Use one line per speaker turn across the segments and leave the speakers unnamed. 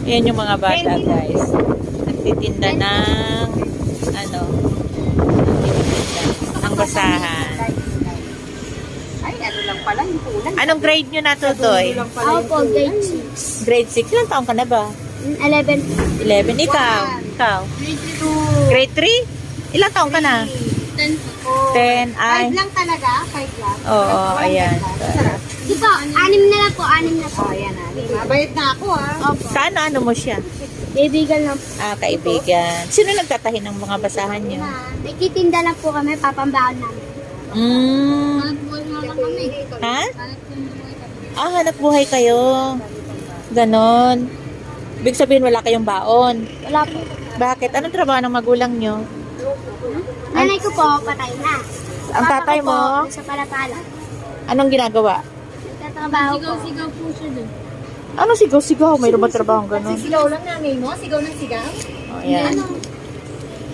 Ayan yung mga bata, guys. Nagtitinda ng, nagtitinda ng basahan.
Ay, ano lang pala yung kulang.
Anong grade nyo na, Tutoy?
Ako po, grade 6.
Grade 6. Ilang taong ka na ba?
11.
11. Ikaw? Ikaw?
Grade 2.
Grade 3? Ilang taong ka na?
10 po.
10. Ay.
5 lang talaga? 5 lang?
Oo, ayan.
Sarap.
Di po, 6 na lang po, 6 na po.
Oh, yan ah. Mabayad na ako ah.
Opo.
Saan ano mo siya?
Kaibigan lang po.
Kaibigan. Sino nagtatahi ng mga basahan nyo?
Nagtitinda lang po kami, papambahan namin.
Mm.
Hanap kami.
Ha? Hanap buhay kayo. Ganon. Ibig sabihin wala kayong baon.
Wala po.
Bakit? Anong trabaho ng magulang nyo?
Nanay ko po, patay na.
Ang
Papa
tatay
ko po,
mo?
nasa Palapala.
Anong ginagawa?
Nagtatrabaho po. Sigaw po siya dun.
Ano sigaw-sigaw? Mayroon ba trabaho ganon?
Sigaw lang nanay mo? Sigaw ng sigaw?
Ayan.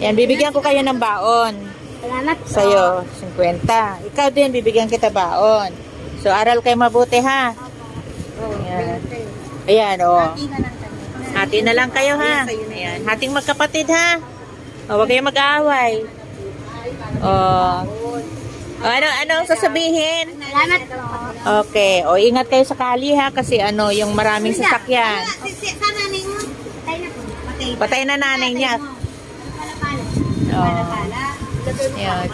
Yan, bibigyan ko kayo ng baon.
Salamat po.
Sa'yo, 50. Ikaw din, bibigyan kita baon. So, aral kayo mabuti, ha? Ayan. Ayan, o. Hati na lang kayo, ha? Ayan. Hating magkapatid, ha? O, huwag kayong mag-aaway. O. Anong sasabihin?
Salamat po.
Okay. O, ingat kayo sa kali, ha? Kasi yung maraming sasakyan.
Sa nanay mo?
Patay na po.
Patay na nanay niya.
Palapala.
O.
Pala.
Ayan.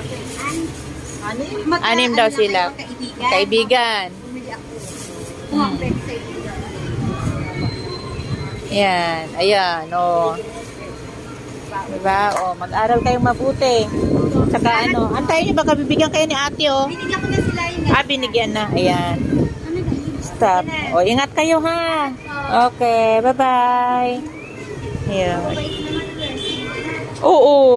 Ano?
6 daw sila. Kaibigan. Yan. Ayan. O. Diba? O, mag-aral kayong mabuti. Saka antayin nyo baka bibigyan kayo ni ate, o.
Binigyan ko na sila yung
Binigyan na. Ayan. Stop. O, ingat kayo, ha? Okay. Bye-bye. Ayan. Oo.